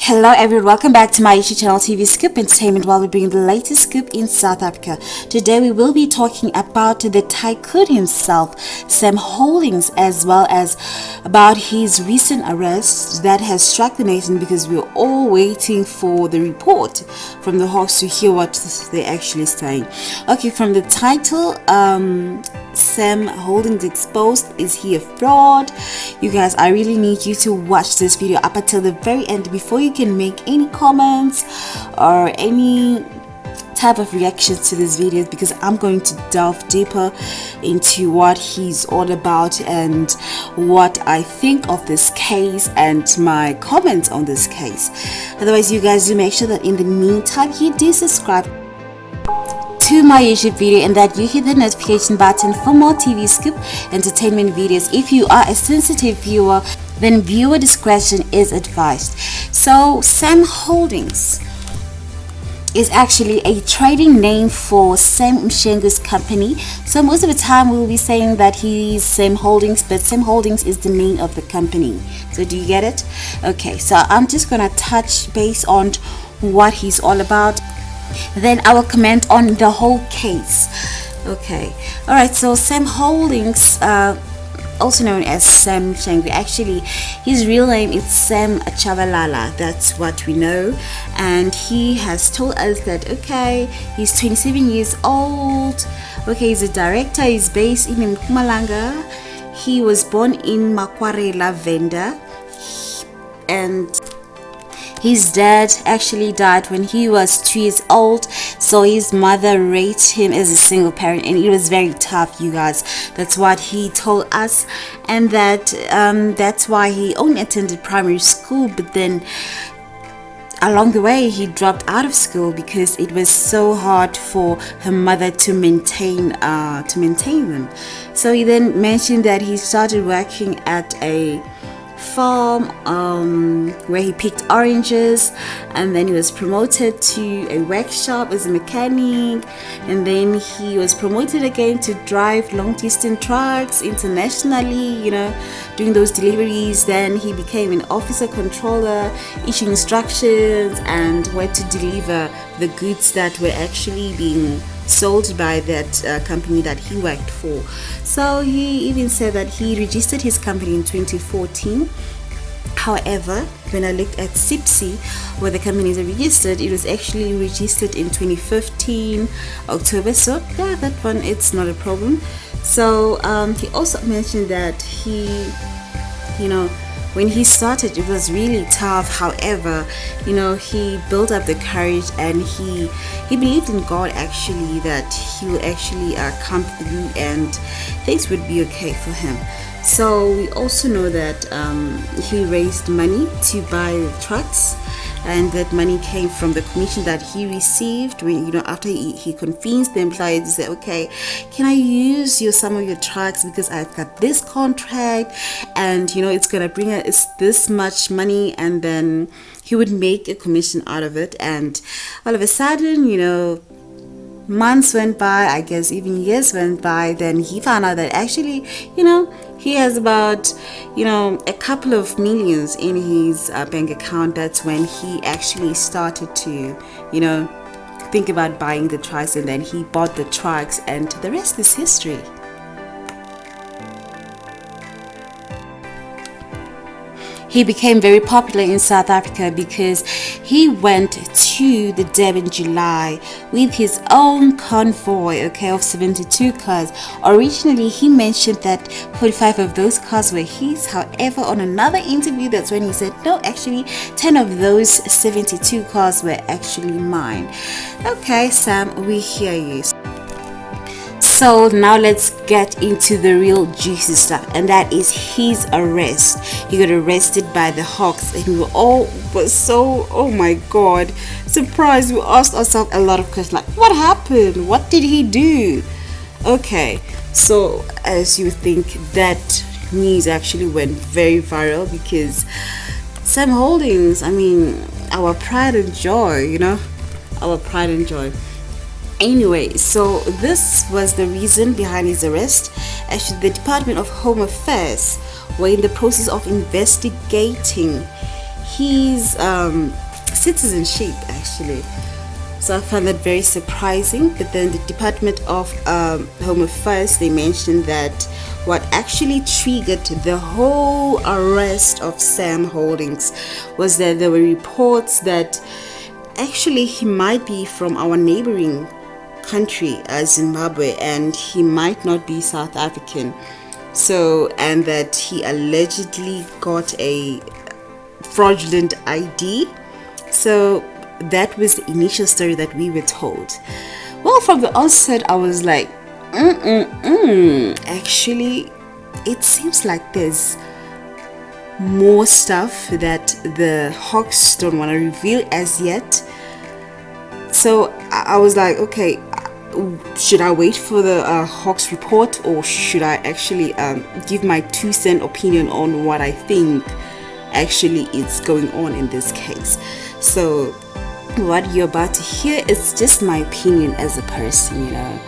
Hello everyone, welcome back to my YouTube channel TV Scoop Entertainment, while we bring the latest scoop in South Africa. Today we will be talking about the tycoon himself, Sam Holdings, as well as about his recent arrest that has struck the nation, because we're all waiting for the report from the Hawks to hear what they're actually saying. Okay, from the title, Sam Holdings exposed, is he a fraud? You guys, I really need you to watch this video up until the very end before you can make any comments or any type of reactions to these videos, because I'm going to delve deeper into what he's all about and what I think of this case and my comments on this case. Otherwise, you guys do make sure that in the meantime you do subscribe to my YouTube video and that you hit the notification button for more TV Scoop entertainment videos. If you are a sensitive viewer, then viewer discretion is advised. So Sam Holdings is actually a trading name for Sam Mshengu's company. So most of the time we'll be saying that he's Sam Holdings, but Sam Holdings is the name of the company. So do you get it? Okay, so I'm just gonna touch base on what he's all about, then I will comment on the whole case. Okay, all right. So Sam Holdings, also known as Sam Mshengu, actually his real name is Sam Tshabalala, that's what we know, and he has told us that okay, he's 27 years old. Okay, he's a director, he's based in Mpumalanga. He was born in Makwarela, Venda, and his dad actually died when he was 2 years old, so his mother raised him as a single parent, and it was very tough, you guys. That's what he told us, and that's why he only attended primary school, but then along the way he dropped out of school because it was so hard for her mother to maintain them. So he then mentioned that he started working at a farm where he picked oranges, and then he was promoted to a workshop as a mechanic, and then he was promoted again to drive long distance trucks internationally, you know, doing those deliveries. Then he became an officer controller, issuing instructions and where to deliver the goods that were actually being sold by that company that he worked for. So he even said that he registered his company in 2014. However, when I looked at SIPSI, where the companies are registered, it was actually registered in 2015 October. So yeah, that one, it's not a problem. So he also mentioned that when he started, it was really tough. However, he built up the courage, and he believed in God, actually, that he would actually come through and things would be okay for him. So we also know that he raised money to buy the trucks, and that money came from the commission that he received when, after he convinced the employees to say, okay, can I use some of your trucks because I've got this contract, and it's gonna bring us this much money, and then he would make a commission out of it. And all of a sudden, months went by, I guess even years went by, then he found out that actually, he has about, a couple of millions in his bank account. That's when he actually started to, think about buying the trucks, and then he bought the trucks, and the rest is history. He became very popular in South Africa because he went to the Durban in July with his own convoy, of 72 cars. Originally, he mentioned that 45 of those cars were his. However, on another interview, that's when he said, no, actually, 10 of those 72 cars were actually mine. Okay, Sam, we hear you. So now let's get into the real juicy stuff, and that is his arrest. He got arrested by the Hawks, and we all was so, oh my god, surprised. We asked ourselves a lot of questions like, what happened? What did he do? Okay, so as you think, that news actually went very viral because Sam Holdings, our pride and joy, our pride and joy. Anyway, so this was the reason behind his arrest. Actually, the Department of Home Affairs were in the process of investigating his citizenship actually. So I found that very surprising. But then the Department of Home Affairs, they mentioned that what actually triggered the whole arrest of Sam Holdings was that there were reports that actually he might be from our neighboring country, Zimbabwe, and he might not be South African. So, and that he allegedly got a fraudulent ID. So that was the initial story that we were told. Well, from the onset, I was like, actually, it seems like there's more stuff that the Hawks don't want to reveal as yet. So I was like, okay, should I wait for the Hawks report, or should I actually give my 2-cent opinion on what I think actually is going on in this case? So what you're about to hear is just my opinion as a person, you know.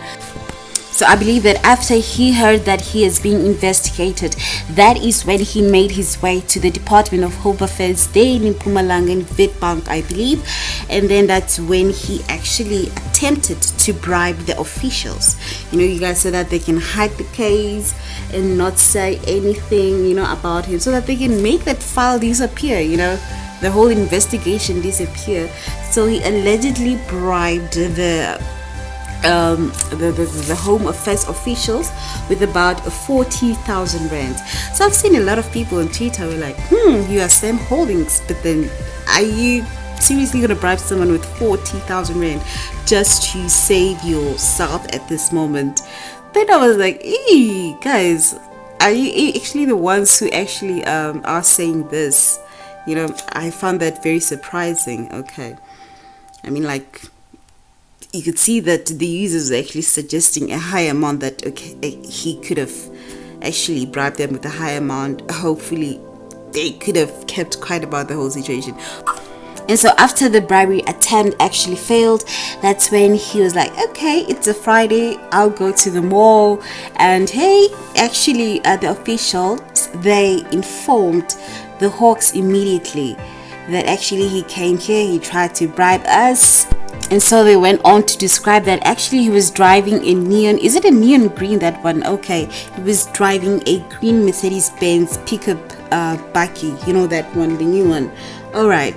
So I believe that after he heard that he is being investigated, that is when he made his way to the Department of Home Affairs there in Mpumalanga in Witbank, I believe. And then that's when he actually attempted to bribe the officials, you know, you guys, so that they can hide the case and not say anything, you know, about him, so that they can make that file disappear, you know, the whole investigation disappear. So he allegedly bribed the Home Affairs officials with about 40,000 rand. So I've seen a lot of people on Twitter were like, you are Sam Holdings, but then are you seriously gonna bribe someone with 40,000 rand just to save yourself at this moment? Then I was like, guys, are you actually the ones who actually are saying this? You know, I found that very surprising. Okay, I mean, like, you could see that the users were actually suggesting a high amount, that okay, he could have actually bribed them with a high amount. Hopefully they could have kept quiet about the whole situation. And so after the bribery attempt actually failed, that's when he was like, okay, it's a Friday, I'll go to the mall. And hey, actually the officials, they informed the Hawks immediately that actually he came here, he tried to bribe us. And so they went on to describe that actually he was driving a neon, is it a neon green, that one? Okay, he was driving a green Mercedes-Benz pickup bakkie, you know, that one, the new one. All right,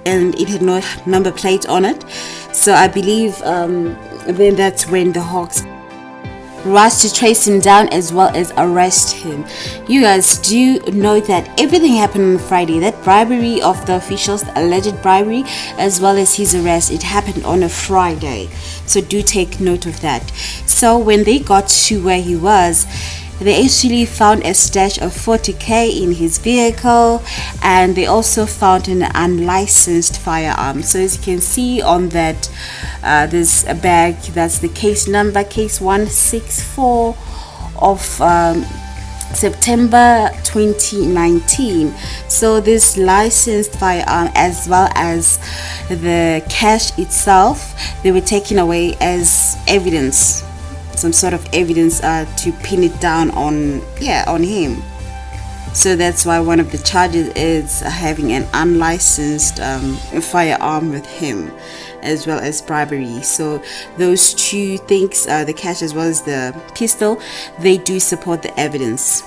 and it had no number plate on it. So I believe then that's when the Hawks rushed to trace him down as well as arrest him. You guys do know that everything happened on Friday. That bribery of the officials, the alleged bribery, as well as his arrest, it happened on a Friday. So do take note of that. So when they got to where he was, they actually found a stash of 40k in his vehicle, and they also found an unlicensed firearm. So as you can see on that, there's a bag, that's the case number, case 164 of September 2019. So this licensed firearm as well as the cash itself, they were taken away as evidence, some sort of evidence to pin it down on him. So that's why one of the charges is having an unlicensed firearm with him, as well as bribery. So those two things, the cash as well as the pistol, they do support the evidence.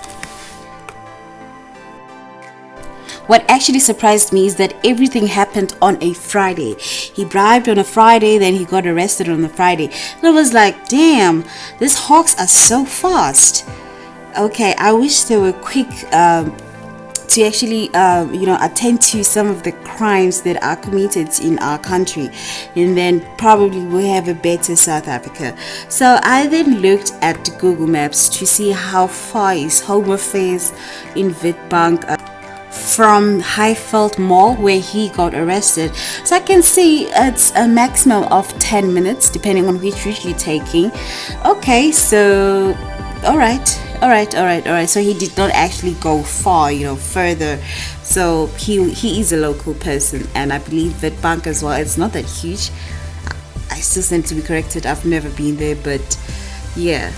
What actually surprised me is that everything happened on a Friday. He bribed on a Friday, then he got arrested on a Friday. And I was like, damn, these Hawks are so fast. Okay, I wish they were quick to actually, attend to some of the crimes that are committed in our country. And then probably we'll have a better South Africa. So I then looked at Google Maps to see how far is Home Affairs in Witbank from Highveld Mall where he got arrested. So I can see it's a maximum of 10 minutes depending on which route you're taking. Okay, so all right. So he did not actually go far, further. So he is a local person, and I believe Witbank as well, it's not that huge. I still stand to be corrected, I've never been there, but yeah.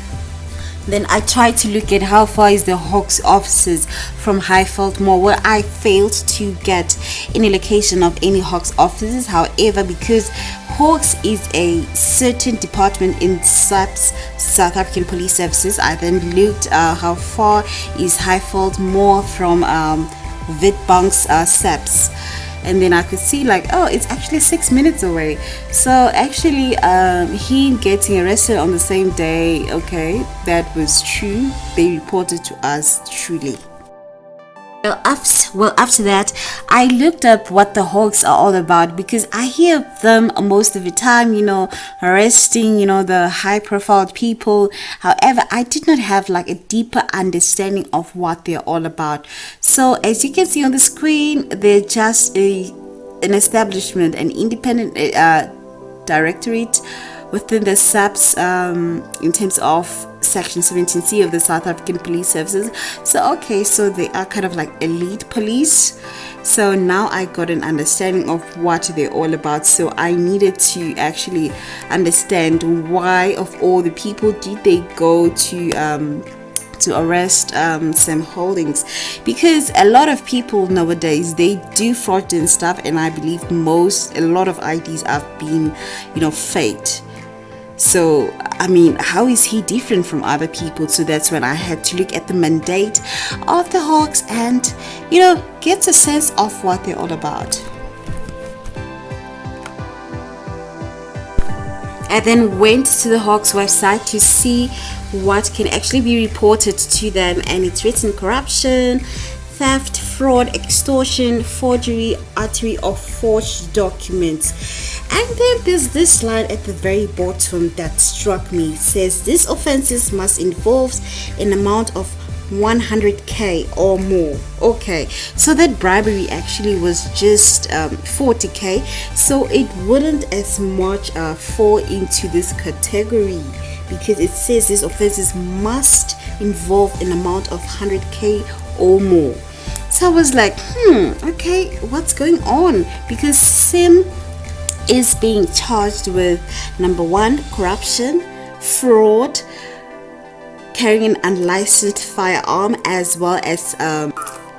Then I tried to look at how far is the Hawks offices from Highfield Mall. Well, I failed to get any location of any Hawks offices. However, because Hawks is a certain department in SAPS, South African Police Services, I then looked how far is Highfield Mall from Witbank's SAPS. And then I could see like, oh, it's actually 6 minutes away. So actually he getting arrested on the same day, okay, that was true. They reported to us truly. Well, after that, I looked up what the Hawks are all about, because I hear them most of the time, arresting, the high-profile people. However, I did not have like a deeper understanding of what they're all about. So, as you can see on the screen, they're just an establishment, an independent directorate within the SAPS in terms of Section 17C of the South African Police Services. So they are kind of like elite police. So now I got an understanding of what they're all about. So I needed to actually understand why of all the people did they go to arrest Sam Holdings, because a lot of people nowadays, they do fraudulent stuff, and I believe a lot of IDs have been faked. So I mean, how is he different from other people? So that's when I had to look at the mandate of the Hawks and get a sense of what they're all about. I then went to the Hawks website to see what can actually be reported to them, and it's written corruption, theft, fraud, extortion, forgery, uttery of forged documents. And then there's this line at the very bottom that struck me. It says these offenses must involve an amount of 100k or more. Okay, so that bribery actually was just 40k, so it wouldn't as much fall into this category, because it says these offenses must involve an amount of 100k or more. So I was like, okay, what's going on? Because Sim is being charged with number 1, corruption, fraud, carrying an unlicensed firearm, as well as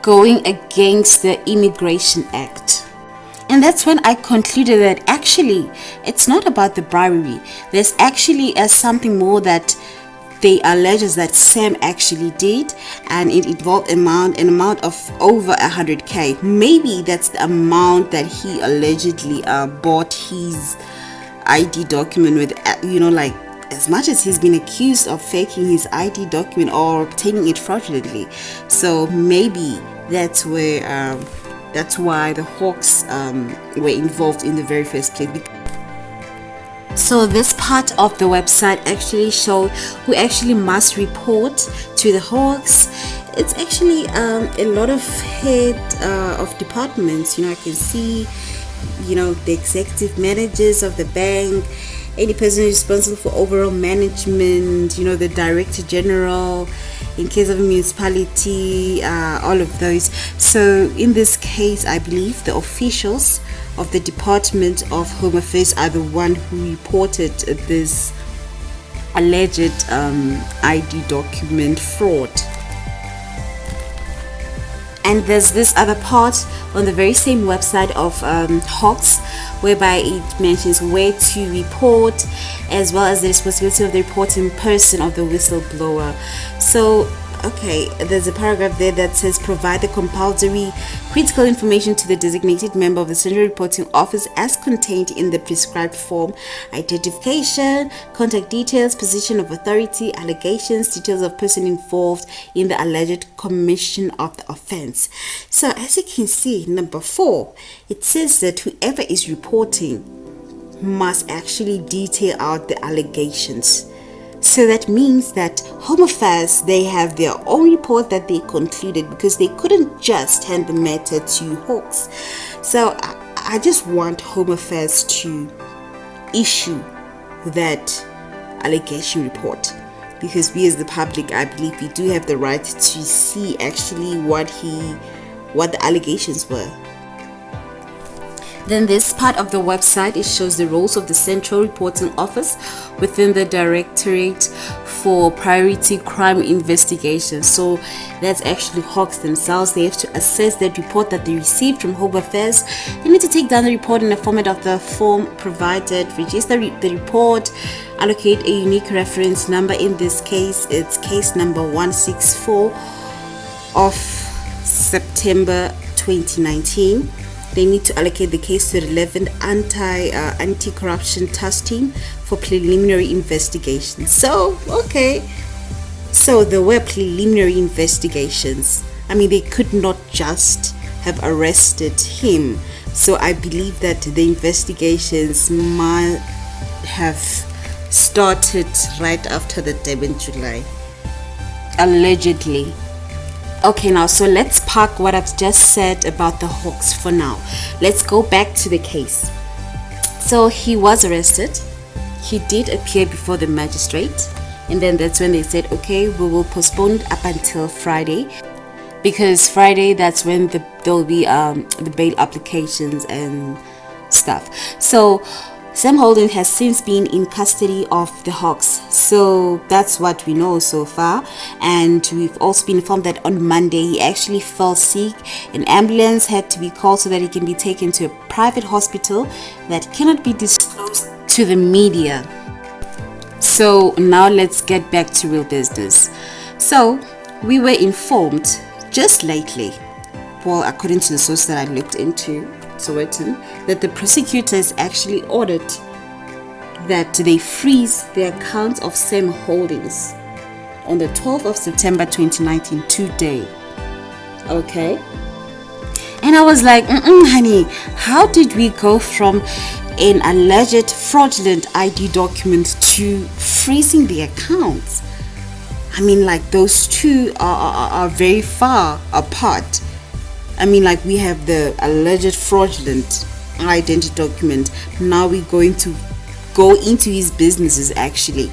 going against the Immigration Act. And that's when I concluded that actually it's not about the bribery. There's actually something more that they allege that Sam actually did, and it involved an amount of over 100k. Maybe that's the amount that he allegedly bought his ID document with, like, as much as he's been accused of faking his ID document or obtaining it fraudulently. So maybe that's where that's why the Hawks were involved in the very first place. So this part of the website actually showed who actually must report to the Hawks. It's actually a lot of head of departments. I can see the executive managers of the bank, any person responsible for overall management, the director general, in case of a municipality, all of those. So in this case, I believe the officials of the Department of Home Affairs are the one who reported this alleged ID document fraud. And there's this other part on the very same website of Hawks, whereby it mentions where to report, as well as the responsibility of the reporting person of the whistleblower. So okay, there's a paragraph there that says provide the compulsory critical information to the designated member of the Central Reporting Office as contained in the prescribed form: identification, contact details, position of authority, allegations, details of person involved in the alleged commission of the offense. So as you can see, number 4, it says that whoever is reporting must actually detail out the allegations. So that means that Home Affairs, they have their own report that they concluded, because they couldn't just hand the matter to Hawks. So I just want Home Affairs to issue that allegation report, because we as the public, I believe we do have the right to see actually what the allegations were. Then this part of the website, it shows the roles of the Central Reporting Office within the Directorate for Priority Crime Investigation. So that's actually Hawks themselves. They have to assess that report that they received from Home Affairs. They need to take down the report in the format of the form provided, register the report, allocate a unique reference number. In this case, it's case number 164 of September 2019. They need to allocate the case to the relevant anti-corruption task team for preliminary investigation. So, okay. So there were preliminary investigations. I mean, they could not just have arrested him. So I believe that the investigations might have started right after the 7th July. Allegedly. Okay, now, so let's park what I've just said about the Hawks for now. Let's go back to the case. So he was arrested. He did appear before the magistrate. And then that's when they said, okay, we will postpone it up until Friday. Because Friday, that's when there'll be the bail applications and stuff. So Sam Holding has since been in custody of the Hawks. So that's what we know so far. And we've also been informed that on Monday he actually fell sick. An ambulance had to be called so that he can be taken to a private hospital that cannot be disclosed to the media. So now let's get back to real business. So we were informed just lately, well, according to the source that I looked into, that the prosecutors actually ordered that they freeze the accounts of Sam Holdings on the 12th of September 2019, today. Okay. And I was like, honey, how did we go from an alleged fraudulent ID document to freezing the accounts? I mean, like, those two are very far apart. I mean, like, we have the alleged fraudulent identity document. Now we're going to go into his businesses actually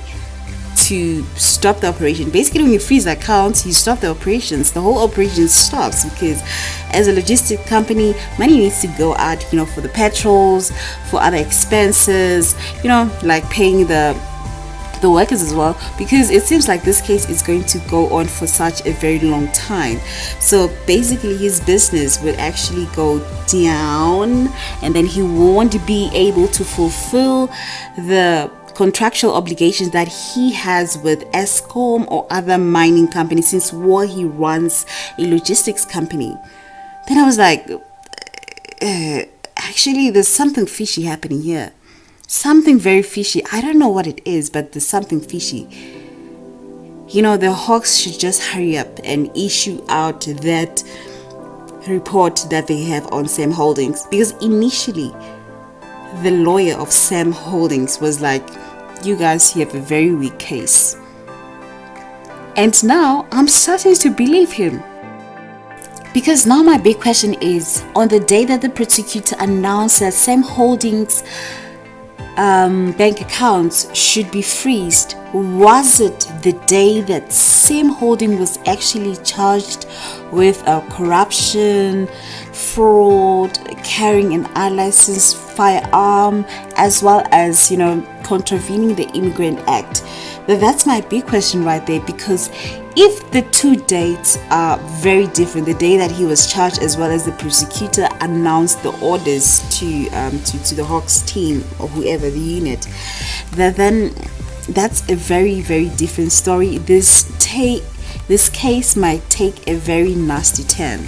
to stop the operation. Basically, when you freeze accounts, you stop the operations. The whole operation stops because as a logistic company, money needs to go out, for the petrols, for other expenses, like paying the workers as well, because it seems like this case is going to go on for such a very long time. So basically his business will actually go down, and then he won't be able to fulfill the contractual obligations that he has with Eskom or other mining companies, since he runs a logistics company. Then I was like, actually there's something fishy happening here. Something very fishy. I don't know what it is, but there's something fishy. The Hawks should just hurry up and issue out that report that they have on Sam Holdings, because initially the lawyer of Sam Holdings was like, you guys have a very weak case. And now I'm starting to believe him. Because now my big question is, on the day that the prosecutor announced that Sam Holdings bank accounts should be freezed, was it the day that Sam Holding was actually charged with corruption, fraud, carrying an unlicensed firearm, as well as contravening the Immigrant Act? That's my big question right there, because if the two dates are very different, the day that he was charged as well as the prosecutor announced the orders to the Hawks team or whoever the unit, then that's a very, very different story. This case might take a very nasty turn.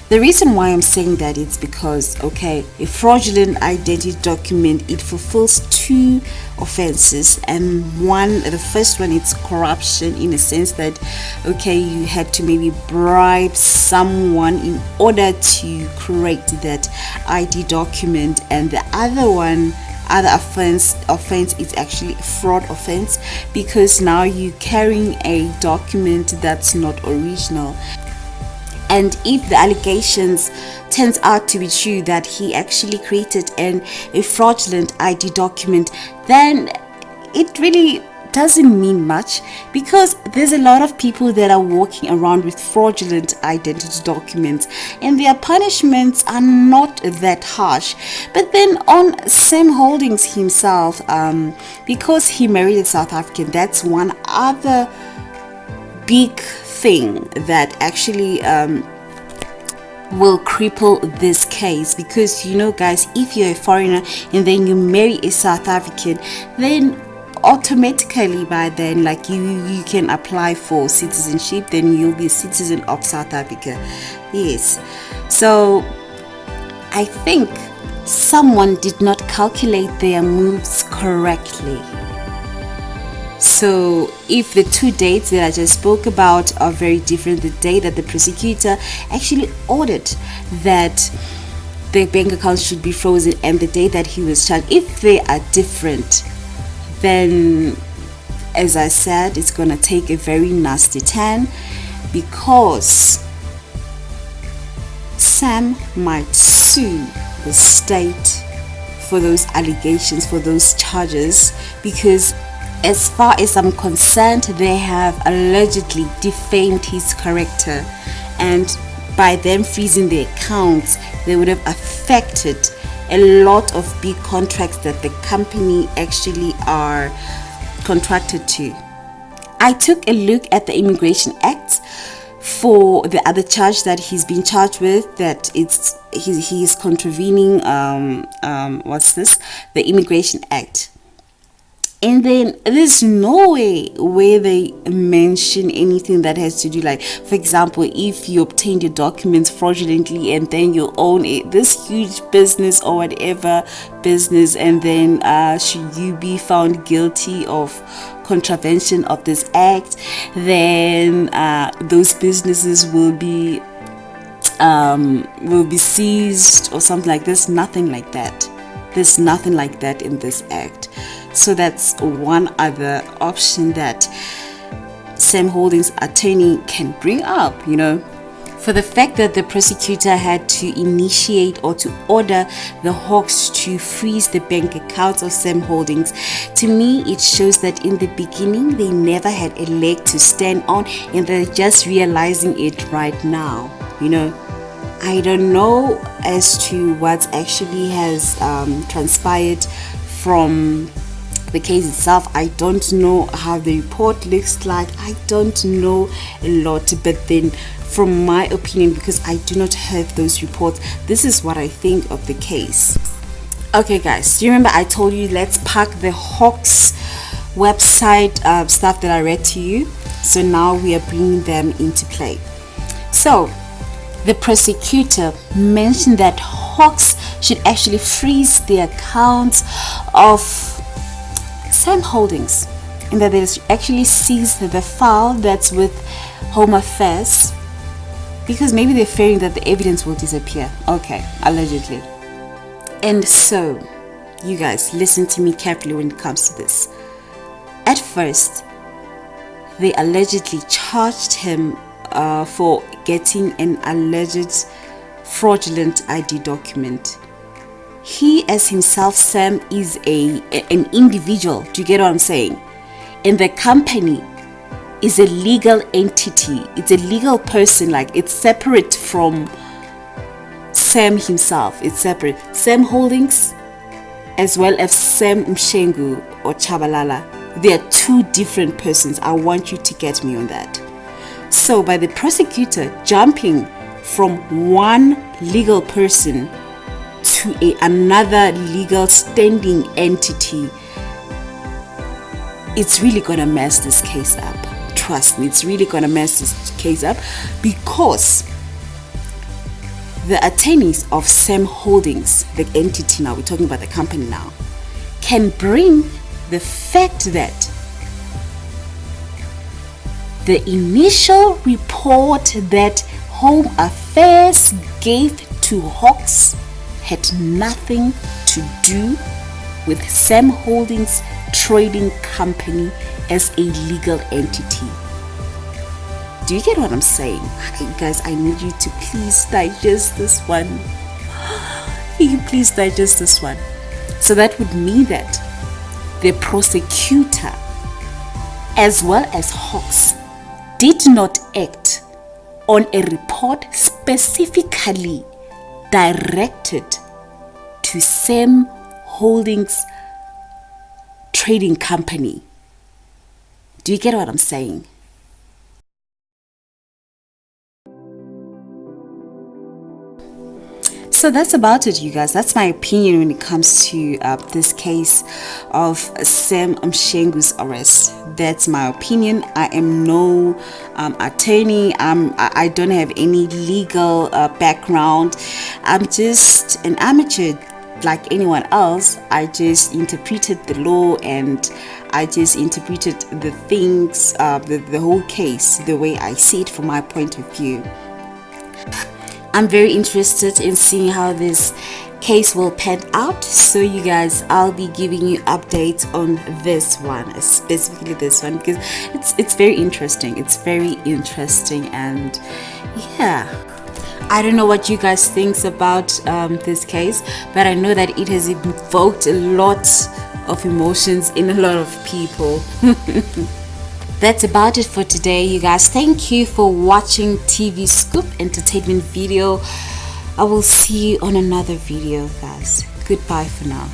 The reason why I'm saying that is because, okay, a fraudulent identity document, it fulfills two offenses, and the first one, it's corruption, in a sense that, okay, you had to maybe bribe someone in order to create that ID document, and the other offense is actually a fraud offense, because now you're carrying a document that's not original. And if the allegations turns out to be true that he actually created a fraudulent ID document, then it really doesn't mean much, because there's a lot of people that are walking around with fraudulent identity documents and their punishments are not that harsh. But then on Sam Holdings himself, because he married a South African, that's one other big thing that actually will cripple this case. Because guys, if you're a foreigner and then you marry a South African, then automatically by then, like, you can apply for citizenship, then you'll be a citizen of South Africa. Yes, so I think someone did not calculate their moves correctly. So if the two dates that I just spoke about are very different, the day that the prosecutor actually ordered that the bank accounts should be frozen and the day that he was charged, if they are different, then, as I said, it's gonna take a very nasty turn, because Sam might sue the state for those allegations, for those charges, because as far as I'm concerned, they have allegedly defamed his character, and by them freezing the accounts, they would have affected a lot of big contracts that the company actually are contracted to. I took a look at the Immigration Act for the other charge that he's been charged with, that he is contravening the Immigration Act. And then there's no way where they mention anything that has to do, like, for example, if you obtained your documents fraudulently and then you own this huge business or whatever business, and then should you be found guilty of contravention of this act, then those businesses will be seized or something like this. Nothing like that. There's nothing like that in this act. So that's one other option that Sam Holdings' attorney can bring up, for the fact that the prosecutor had to initiate or to order the Hawks to freeze the bank accounts of Sam Holdings. To me, it shows that in the beginning, they never had a leg to stand on, and they're just realizing it right now, I don't know as to what actually has transpired from the case itself. I don't know how the report looks like. I don't know a lot, but then from my opinion, because I do not have those reports, this is what I think of the case. Okay guys, you remember I told you let's park the Hawks website stuff that I read to you. So now we are bringing them into play. So the prosecutor mentioned that Hawks should actually freeze the accounts of Sam Holdings, and that they actually seize the file that's with Home Affairs, because maybe they're fearing that the evidence will disappear. Okay, allegedly. And so, you guys, listen to me carefully when it comes to this. At first, they allegedly charged him for getting an alleged fraudulent ID document. He as himself, Sam, is an individual. Do you get what I'm saying? And the company is a legal entity. It's a legal person. Like, it's separate from Sam himself. It's separate. Sam Holdings as well as Sam Mshengu or Tshabalala. They are two different persons. I want you to get me on that. So by the prosecutor jumping from one legal person to another legal standing entity, it's really gonna mess this case up. Trust me, it's really gonna mess this case up, because the attorneys of Sam Holdings, the entity now, we're talking about the company now, can bring the fact that the initial report that Home Affairs gave to Hawks had nothing to do with Sam Holdings trading company as a legal entity. Do you get what I'm saying? Guys, I need you to please digest this one. Can you please digest this one? So that would mean that the prosecutor as well as Hawks did not act on a report specifically directed to Sam Holdings Trading Company. Do you get what I'm saying? So that's about it, you guys. That's my opinion when it comes to this case of Sam Mshengu's arrest. That's my opinion. I am no attorney. I don't have any legal background. I'm just an amateur like anyone else. I just interpreted the law and I just interpreted the things, the whole case, the way I see it from my point of view. I'm very interested in seeing how this case will pan out. So you guys, I'll be giving you updates on this one, specifically this one, because it's very interesting. It's very interesting, and yeah. I don't know what you guys think about this case, but I know that it has evoked a lot of emotions in a lot of people. That's about it for today, you guys. Thank you for watching TV Scoop Entertainment video. I will see you on another video, guys. Goodbye for now.